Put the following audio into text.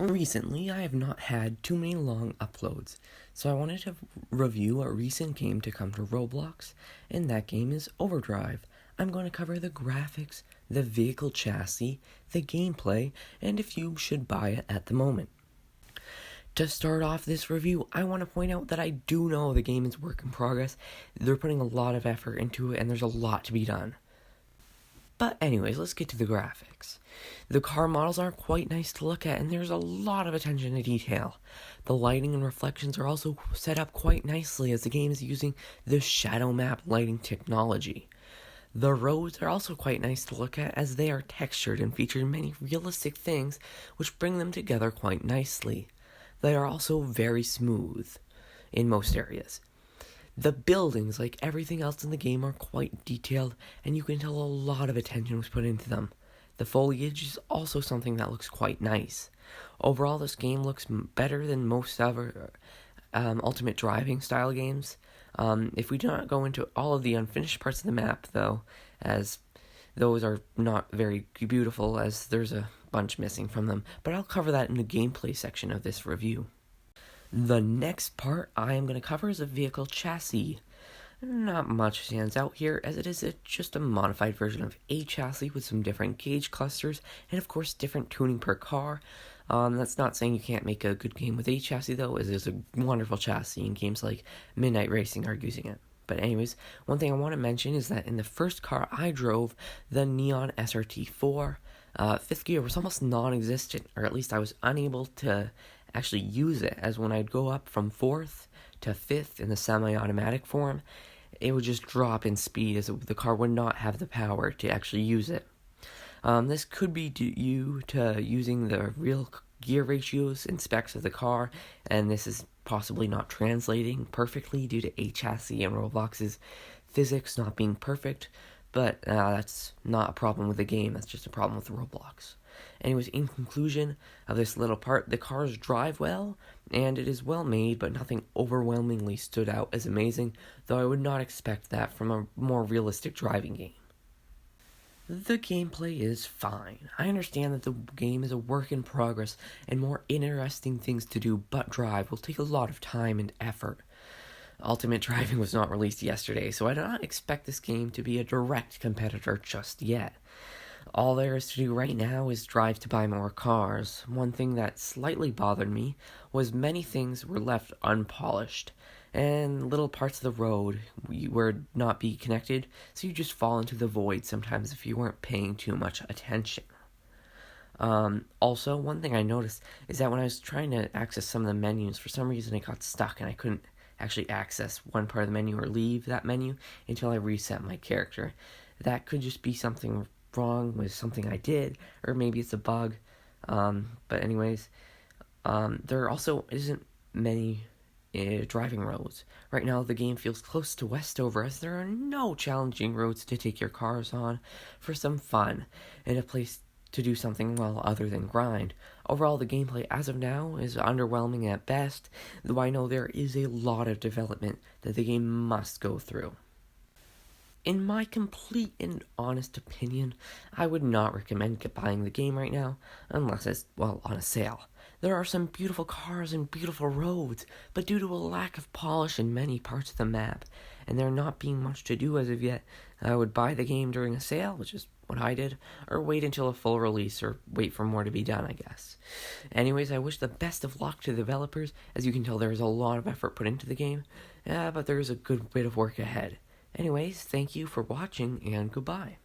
Recently, I have not had too many long uploads, so I wanted to review a recent game to come to Roblox, and that game is Overdrive. I'm going to cover the graphics, the vehicle chassis, the gameplay, and if you should buy it at the moment. To start off this review, I want to point out that I do know the game is work in progress. They're putting a lot of effort into it, and there's a lot to be done. But anyways, let's get to the graphics. The car models are quite nice to look at, and there's a lot of attention to detail. The lighting and reflections are also set up quite nicely as the game is using the shadow map lighting technology. The roads are also quite nice to look at as they are textured and feature many realistic things which bring them together quite nicely. They are also very smooth in most areas. The buildings, like everything else in the game, are quite detailed, and you can tell a lot of attention was put into them. The foliage is also something that looks quite nice. Overall, this game looks better than most other ultimate driving style games. If we do not go into all of the unfinished parts of the map, though, as those are not very beautiful, as there's a bunch missing from them, but I'll cover that in the gameplay section of this review. The next part I am going to cover is a vehicle chassis. Not much stands out here, as it is just a modified version of a chassis with some different gauge clusters and of course different tuning per car. That's not saying you can't make a good game with a chassis though, as there's a wonderful chassis and games like Midnight Racing are using it. But anyways, one thing I want to mention is that in the first car I drove, the Neon SRT4, fifth gear was almost non-existent, or at least I was unable to actually use it, as when I'd go up from 4th to 5th in the semi-automatic form, it would just drop in speed as the car would not have the power to actually use it. This could be due to using the real gear ratios and specs of the car, and this is possibly not translating perfectly due to a chassis and Roblox's physics not being perfect, but that's not a problem with the game, that's just a problem with Roblox. Anyways, in conclusion of this little part, the cars drive well, and it is well made, but nothing overwhelmingly stood out as amazing, though I would not expect that from a more realistic driving game. The gameplay is fine. I understand that the game is a work in progress, and more interesting things to do but drive will take a lot of time and effort. Ultimate Driving was not released yesterday, so I do not expect this game to be a direct competitor just yet. All there is to do right now is drive to buy more cars. One thing that slightly bothered me was many things were left unpolished, and little parts of the road would not be connected, so you just fall into the void sometimes if you weren't paying too much attention. Also, one thing I noticed is that when I was trying to access some of the menus, for some reason it got stuck and I couldn't actually access one part of the menu or leave that menu until I reset my character. That could just be something wrong with something I did, or maybe it's a bug. But anyways, there also isn't many driving roads. Right now the game feels close to Westover, as there are no challenging roads to take your cars on for some fun and a place to do something well other than grind. Overall, the gameplay as of now is underwhelming at best, though I know there is a lot of development that the game must go through. In my complete and honest opinion, I would not recommend buying the game right now, unless it's, well, on a sale. There are some beautiful cars and beautiful roads, but due to a lack of polish in many parts of the map, and there not being much to do as of yet, I would buy the game during a sale, which is what I did, or wait until a full release, or wait for more to be done, I guess. Anyways, I wish the best of luck to the developers. As you can tell, there is a lot of effort put into the game, but there is a good bit of work ahead. Anyways, thank you for watching, and goodbye.